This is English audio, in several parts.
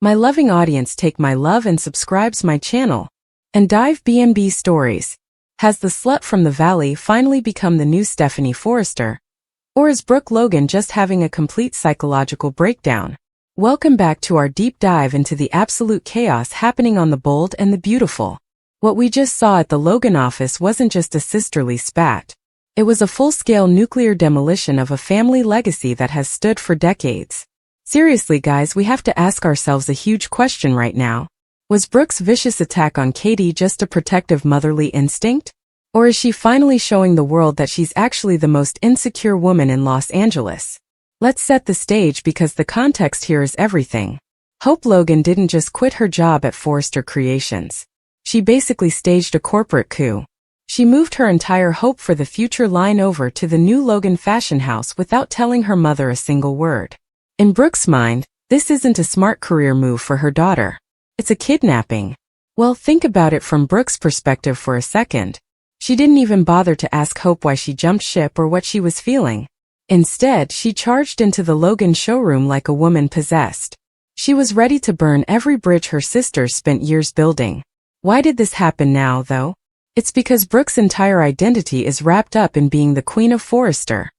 My loving audience take my love and subscribes my channel. And dive B&B stories. Has the slut from the valley finally become the new Stephanie Forrester? Or is Brooke Logan just having a complete psychological breakdown? Welcome back to our deep dive into the absolute chaos happening on The Bold and the Beautiful. What we just saw at the Logan office wasn't just a sisterly spat. It was a full-scale nuclear demolition of a family legacy that has stood for decades. Seriously guys, we have to ask ourselves a huge question right now. Was Brooke's vicious attack on Katie just a protective motherly instinct? Or is she finally showing the world that she's actually the most insecure woman in Los Angeles? Let's set the stage because the context here is everything. Hope Logan didn't just quit her job at Forrester Creations. She basically staged a corporate coup. She moved her entire hope for the future line over to the new Logan fashion house without telling her mother a single word. In Brooke's mind, this isn't a smart career move for her daughter. It's a kidnapping. Well, think about it from Brooke's perspective for a second. She didn't even bother to ask Hope why she jumped ship or what she was feeling. Instead, she charged into the Logan showroom like a woman possessed. She was ready to burn every bridge her sisters spent years building. Why did this happen now, though? It's because Brooke's entire identity is wrapped up in being the Queen of Forrester.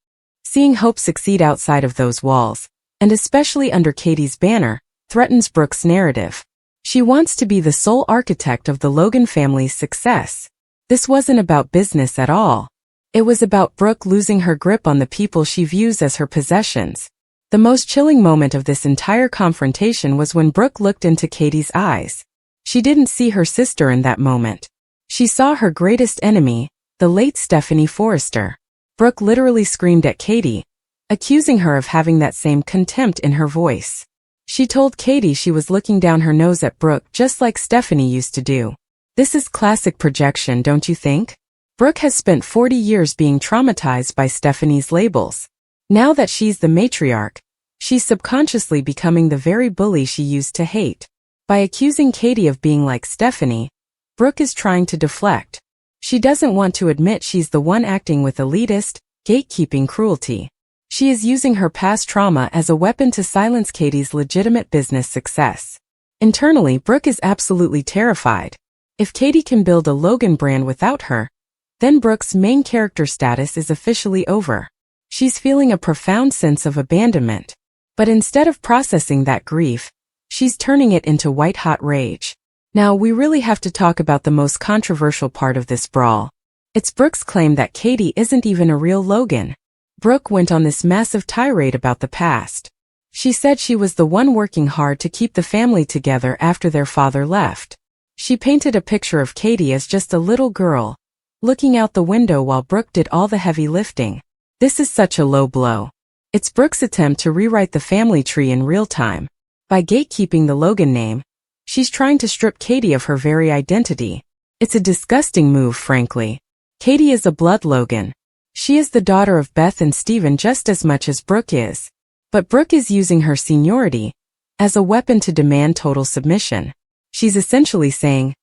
Seeing Hope succeed outside of those walls, and especially under Katie's banner, threatens Brooke's narrative. She wants to be the sole architect of the Logan family's success. This wasn't about business at all. It was about Brooke losing her grip on the people she views as her possessions. The most chilling moment of this entire confrontation was when Brooke looked into Katie's eyes. She didn't see her sister in that moment. She saw her greatest enemy, the late Stephanie Forrester. Brooke literally screamed at Katie, accusing her of having that same contempt in her voice. She told Katie she was looking down her nose at Brooke just like Stephanie used to do. This is classic projection, don't you think? Brooke has spent 40 years being traumatized by Stephanie's labels. Now that she's the matriarch, she's subconsciously becoming the very bully she used to hate. By accusing Katie of being like Stephanie, Brooke is trying to deflect. She doesn't want to admit she's the one acting with elitist, gatekeeping cruelty. She is using her past trauma as a weapon to silence Katie's legitimate business success. Internally, Brooke is absolutely terrified. If Katie can build a Logan brand without her, then Brooke's main character status is officially over. She's feeling a profound sense of abandonment. But instead of processing that grief, she's turning it into white-hot rage. Now, we really have to talk about the most controversial part of this brawl. It's Brooke's claim that Katie isn't even a real Logan. Brooke went on this massive tirade about the past. She said she was the one working hard to keep the family together after their father left. She painted a picture of Katie as just a little girl, looking out the window while Brooke did all the heavy lifting. This is such a low blow. It's Brooke's attempt to rewrite the family tree in real time. By gatekeeping the Logan name, she's trying to strip Katie of her very identity. It's a disgusting move, frankly. Katie is a blood Logan. She is the daughter of Beth and Steven just as much as Brooke is. But Brooke is using her seniority as a weapon to demand total submission. She's essentially saying,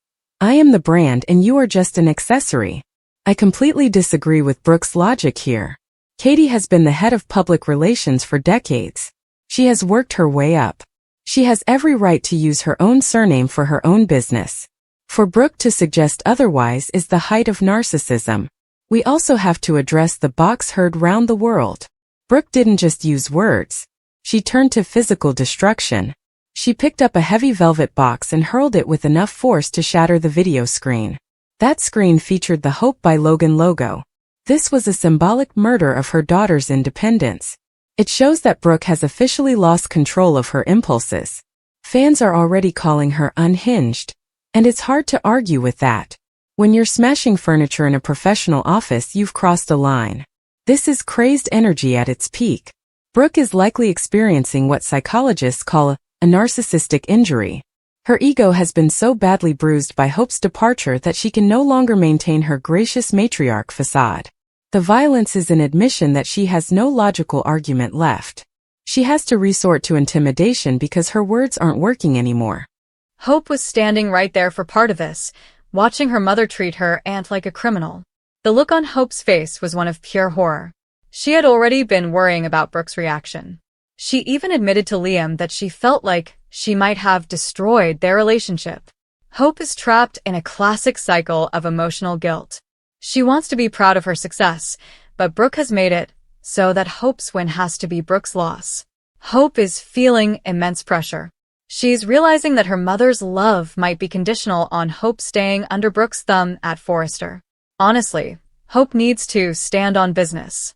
I am the brand and you are just an accessory. I completely disagree with Brooke's logic here. Katie has been the head of public relations for decades. She has worked her way up. She has every right to use her own surname for her own business. For Brooke to suggest otherwise is the height of narcissism. We also have to address the box heard round the world. Brooke didn't just use words. She turned to physical destruction. She picked up a heavy velvet box and hurled it with enough force to shatter the video screen. That screen featured the Hope by Logan logo. This was a symbolic murder of her daughter's independence. It shows that Brooke has officially lost control of her impulses. Fans are already calling her unhinged, and it's hard to argue with that. When you're smashing furniture in a professional office, you've crossed a line. This is crazed energy at its peak. Brooke is likely experiencing what psychologists call a narcissistic injury. Her ego has been so badly bruised by Hope's departure that she can no longer maintain her gracious matriarch facade. The violence is an admission that she has no logical argument left. She has to resort to intimidation because her words aren't working anymore. Hope was standing right there for part of this, watching her mother treat her aunt like a criminal. The look on Hope's face was one of pure horror. She had already been worrying about Brooke's reaction. She even admitted to Liam that she felt like she might have destroyed their relationship. Hope is trapped in a classic cycle of emotional guilt. She wants to be proud of her success, but Brooke has made it so that Hope's win has to be Brooke's loss. Hope is feeling immense pressure. She's realizing that her mother's love might be conditional on Hope staying under Brooke's thumb at Forrester. Honestly, Hope needs to stand on business.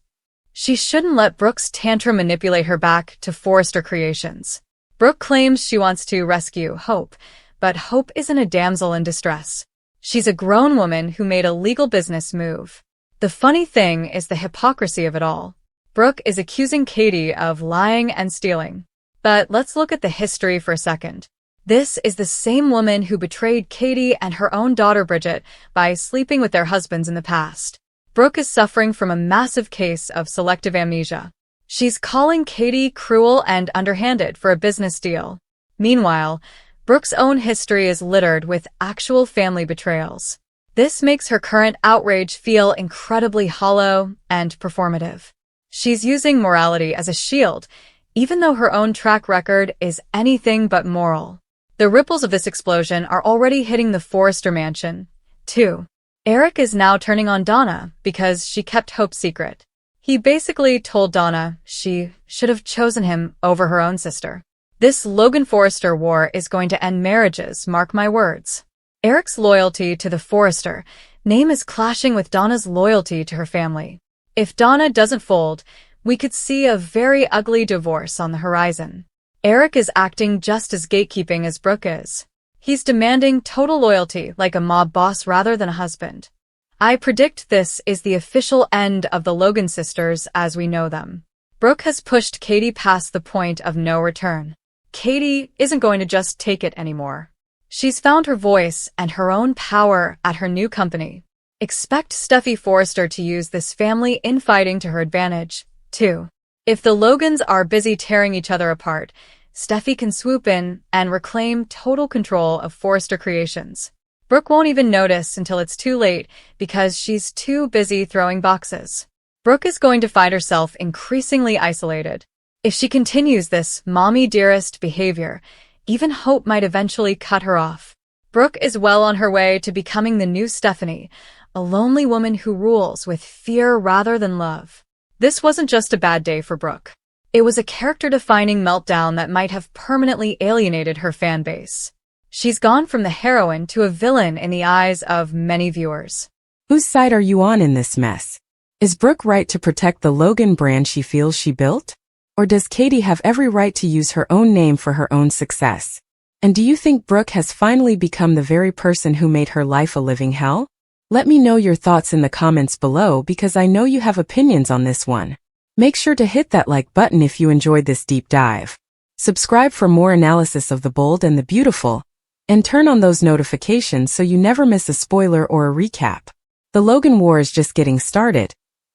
She shouldn't let Brooke's tantrum manipulate her back to Forrester Creations. Brooke claims she wants to rescue Hope, but Hope isn't a damsel in distress. She's a grown woman who made a legal business move. The funny thing is the hypocrisy of it all. Brooke is accusing Katie of lying and stealing. But let's look at the history for a second. This is the same woman who betrayed Katie and her own daughter Bridget by sleeping with their husbands in the past. Brooke is suffering from a massive case of selective amnesia. She's calling Katie cruel and underhanded for a business deal. Meanwhile, Brooke's own history is littered with actual family betrayals. This makes her current outrage feel incredibly hollow and performative. She's using morality as a shield, even though her own track record is anything but moral. The ripples of this explosion are already hitting the Forrester mansion, too. Eric is now turning on Donna because she kept Hope's secret. He basically told Donna she should have chosen him over her own sister. This Logan-Forrester war is going to end marriages, mark my words. Eric's loyalty to the Forrester name is clashing with Donna's loyalty to her family. If Donna doesn't fold, we could see a very ugly divorce on the horizon. Eric is acting just as gatekeeping as Brooke is. He's demanding total loyalty like a mob boss rather than a husband. I predict this is the official end of the Logan sisters as we know them. Brooke has pushed Katie past the point of no return. Katie isn't going to just take it anymore. She's found her voice and her own power at her new company. Expect Steffi Forrester to use this family infighting to her advantage, too. If the Logans are busy tearing each other apart, Steffi can swoop in and reclaim total control of Forrester Creations. Brooke won't even notice until it's too late because she's too busy throwing boxes. Brooke is going to find herself increasingly isolated. If she continues this mommy dearest behavior, even Hope might eventually cut her off. Brooke is well on her way to becoming the new Stephanie, a lonely woman who rules with fear rather than love. This wasn't just a bad day for Brooke. It was a character-defining meltdown that might have permanently alienated her fan base. She's gone from the heroine to a villain in the eyes of many viewers. Whose side are you on in this mess? Is Brooke right to protect the Logan brand she feels she built? Or does Katie have every right to use her own name for her own success? And do you think Brooke has finally become the very person who made her life a living hell? Let me know your thoughts in the comments below because I know you have opinions on this one. Make sure to hit that like button if you enjoyed this deep dive. Subscribe for more analysis of the bold and the beautiful, and turn on those notifications so you never miss a spoiler or a recap. The Logan War is just getting started,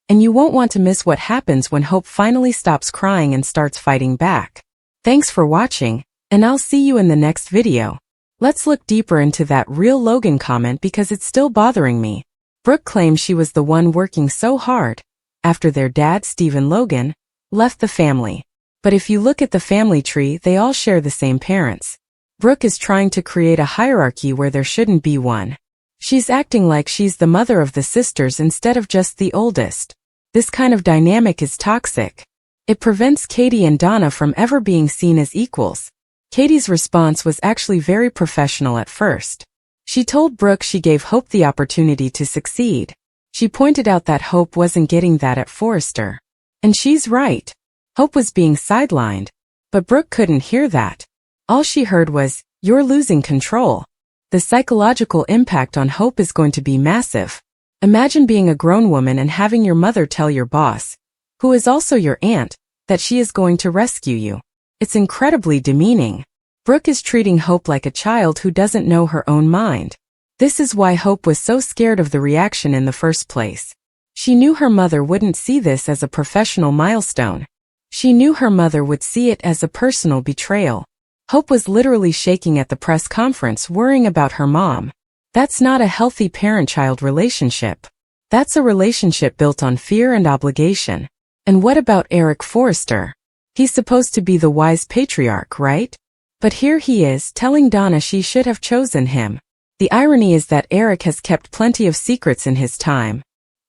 and you won't want to miss what happens when Hope finally stops crying and starts fighting back. Thanks for watching, and I'll see you in the next video. Let's look deeper into that real Logan comment because it's still bothering me. Brooke claims she was the one working so hard after their dad, Stephen Logan, left the family. But if you look at the family tree, they all share the same parents. Brooke is trying to create a hierarchy where there shouldn't be one. She's acting like she's the mother of the sisters instead of just the oldest. This kind of dynamic is toxic. It prevents Katie and Donna from ever being seen as equals. Katie's response was actually very professional at first. She told Brooke she gave Hope the opportunity to succeed. She pointed out that Hope wasn't getting that at Forrester. And she's right. Hope was being sidelined. But Brooke couldn't hear that. All she heard was, "You're losing control." The psychological impact on Hope is going to be massive. Imagine being a grown woman and having your mother tell your boss, who is also your aunt, that she is going to rescue you. It's incredibly demeaning. Brooke is treating Hope like a child who doesn't know her own mind. This is why Hope was so scared of the reaction in the first place. She knew her mother wouldn't see this as a professional milestone. She knew her mother would see it as a personal betrayal. Hope was literally shaking at the press conference worrying about her mom. That's not a healthy parent-child relationship. That's a relationship built on fear and obligation. And what about Eric Forrester? He's supposed to be the wise patriarch, right? But here he is, telling Donna she should have chosen him. The irony is that Eric has kept plenty of secrets in his time.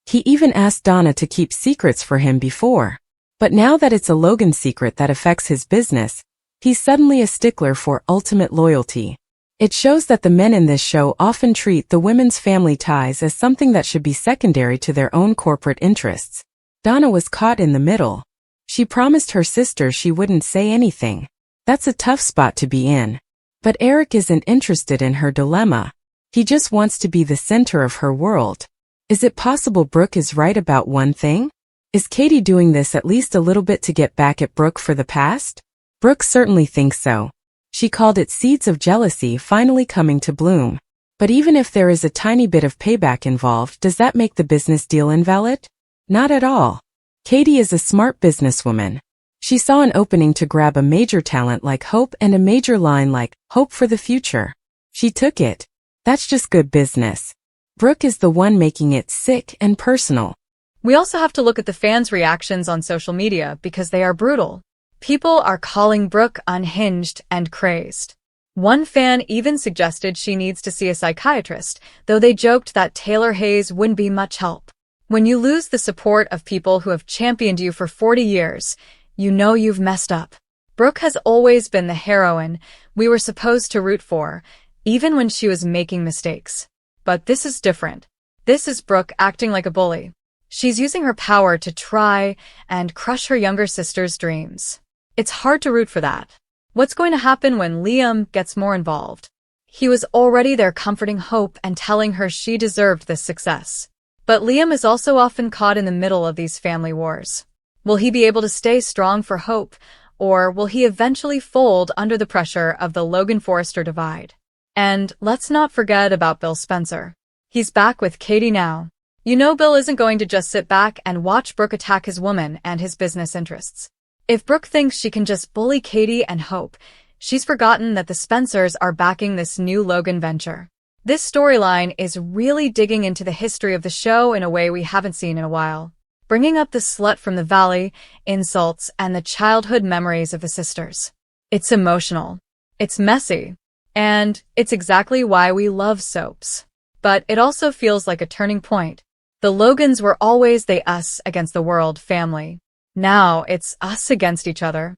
He even asked Donna to keep secrets for him before. But now that it's a Logan secret that affects his business, he's suddenly a stickler for ultimate loyalty. It shows that the men in this show often treat the women's family ties as something that should be secondary to their own corporate interests. Donna was caught in the middle. She promised her sister she wouldn't say anything. That's a tough spot to be in. But Eric isn't interested in her dilemma. He just wants to be the center of her world. Is it possible Brooke is right about one thing? Is Katie doing this at least a little bit to get back at Brooke for the past? Brooke certainly thinks so. She called it seeds of jealousy finally coming to bloom. But even if there is a tiny bit of payback involved, does that make the business deal invalid? Not at all. Katie is a smart businesswoman. She saw an opening to grab a major talent like Hope and a major line like, "Hope for the future." She took it. That's just good business. Brooke is the one making it sick and personal. We also have to look at the fans' reactions on social media because they are brutal. People are calling Brooke unhinged and crazed. One fan even suggested she needs to see a psychiatrist, though they joked that Taylor Hayes wouldn't be much help. When you lose the support of people who have championed you for 40 years, you know you've messed up. Brooke has always been the heroine we were supposed to root for, even when she was making mistakes. But this is different. This is Brooke acting like a bully. She's using her power to try and crush her younger sister's dreams. It's hard to root for that. What's going to happen when Liam gets more involved? He was already there comforting Hope and telling her she deserved this success. But Liam is also often caught in the middle of these family wars. Will he be able to stay strong for Hope, or will he eventually fold under the pressure of the Logan-Forrester divide? And let's not forget about Bill Spencer. He's back with Katie now. You know Bill isn't going to just sit back and watch Brooke attack his woman and his business interests. If Brooke thinks she can just bully Katie and Hope, she's forgotten that the Spencers are backing this new Logan venture. This storyline is really digging into the history of the show in a way we haven't seen in a while, bringing up the slut from the valley, insults, and the childhood memories of the sisters. It's emotional. It's messy. And it's exactly why we love soaps. But it also feels like a turning point. The Logans were always they us against the world family. Now it's us against each other.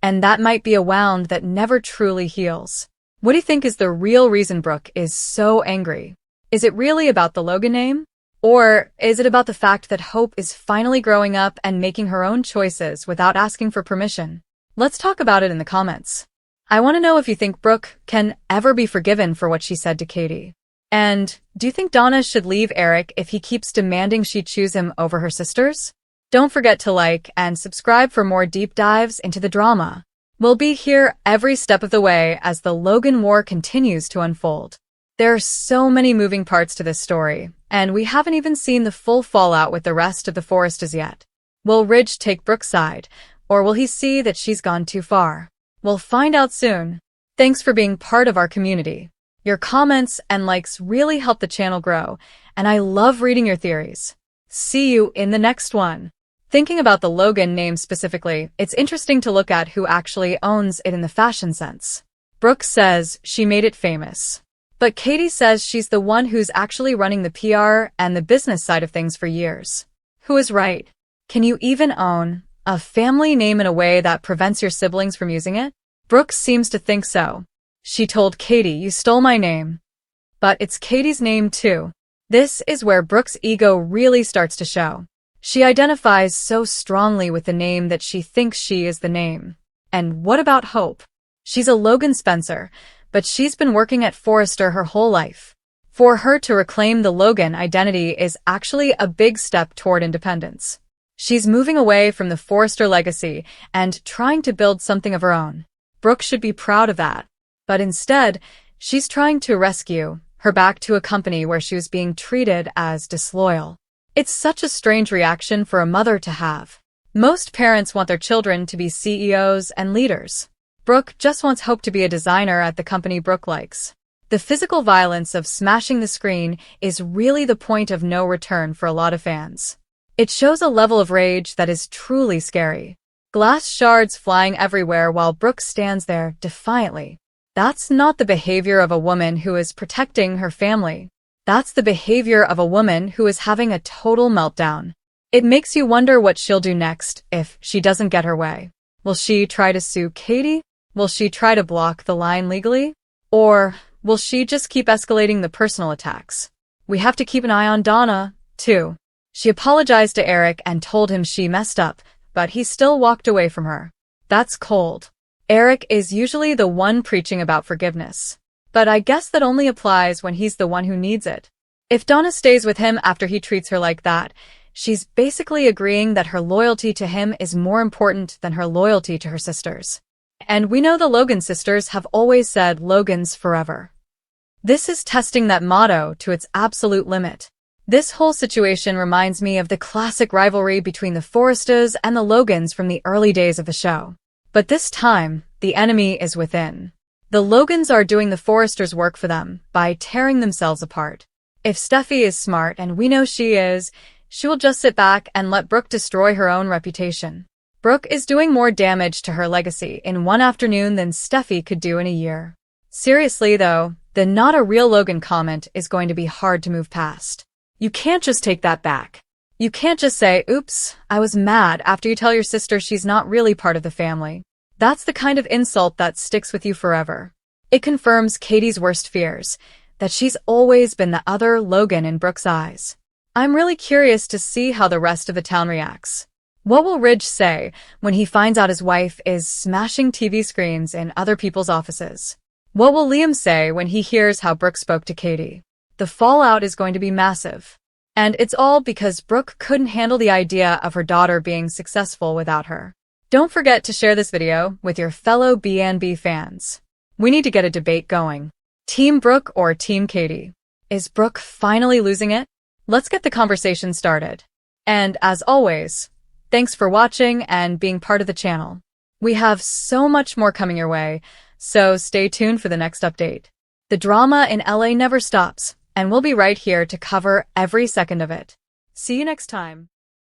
And that might be a wound that never truly heals. What do you think is the real reason Brooke is so angry? Is it really about the Logan name? Or is it about the fact that Hope is finally growing up and making her own choices without asking for permission? Let's talk about it in the comments. I want to know if you think Brooke can ever be forgiven for what she said to Katie. And do you think Donna should leave Eric if he keeps demanding she choose him over her sisters? Don't forget to like and subscribe for more deep dives into the drama. We'll be here every step of the way as the Logan War continues to unfold. There are so many moving parts to this story, and we haven't even seen the full fallout with the rest of the Forresters yet. Will Ridge take Brooke's side, or will he see that she's gone too far? We'll find out soon. Thanks for being part of our community. Your comments and likes really help the channel grow, and I love reading your theories. See you in the next one. Thinking about the Logan name specifically, it's interesting to look at who actually owns it in the fashion sense. Brooke says she made it famous. But Katie says she's the one who's actually running the PR and the business side of things for years. Who is right? Can you even own a family name in a way that prevents your siblings from using it? Brooke seems to think so. She told Katie, "You stole my name." But it's Katie's name too. This is where Brooke's ego really starts to show. She identifies so strongly with the name that she thinks she is the name. And what about Hope? She's a Logan Spencer, but she's been working at Forrester her whole life. For her to reclaim the Logan identity is actually a big step toward independence. She's moving away from the Forrester legacy and trying to build something of her own. Brooke should be proud of that. But instead, she's trying to rescue her back to a company where she was being treated as disloyal. It's such a strange reaction for a mother to have. Most parents want their children to be CEOs and leaders. Brooke just wants Hope to be a designer at the company Brooke likes. The physical violence of smashing the screen is really the point of no return for a lot of fans. It shows a level of rage that is truly scary. glass shards flying everywhere while Brooke stands there defiantly. That's not the behavior of a woman who is protecting her family. That's the behavior of a woman who is having a total meltdown. It makes you wonder what she'll do next if she doesn't get her way. Will she try to sue Katie? Will she try to block the line legally? Or will she just keep escalating the personal attacks? We have to keep an eye on Donna, too. She apologized to Eric and told him she messed up, but he still walked away from her. That's cold. Eric is usually the one preaching about forgiveness. But I guess that only applies when he's the one who needs it. If Donna stays with him after he treats her like that, she's basically agreeing that her loyalty to him is more important than her loyalty to her sisters. And we know the Logan sisters have always said Logan's forever. This is testing that motto to its absolute limit. This whole situation reminds me of the classic rivalry between the Forresters and the Logans from the early days of the show. But this time, the enemy is within. The Logans are doing the Forresters' work for them by tearing themselves apart. If Steffi is smart, and we know she is, she will just sit back and let Brooke destroy her own reputation. Brooke is doing more damage to her legacy in one afternoon than Steffi could do in a year. Seriously though, the not a real Logan comment is going to be hard to move past. You can't just take that back. You can't just say, oops, I was mad after you tell your sister she's not really part of the family. That's the kind of insult that sticks with you forever. It confirms Katie's worst fears, that she's always been the other Logan in Brooke's eyes. I'm really curious to see how the rest of the town reacts. What will Ridge say when he finds out his wife is smashing TV screens in other people's offices? What will Liam say when he hears how Brooke spoke to Katie? The fallout is going to be massive. And it's all because Brooke couldn't handle the idea of her daughter being successful without her. Don't forget to share this video with your fellow B&B fans. We need to get a debate going. Team Brooke or Team Katie? Is Brooke finally losing it? Let's get the conversation started. And as always, thanks for watching and being part of the channel. We have so much more coming your way, so stay tuned for the next update. The drama in LA never stops, and we'll be right here to cover every second of it. See you next time.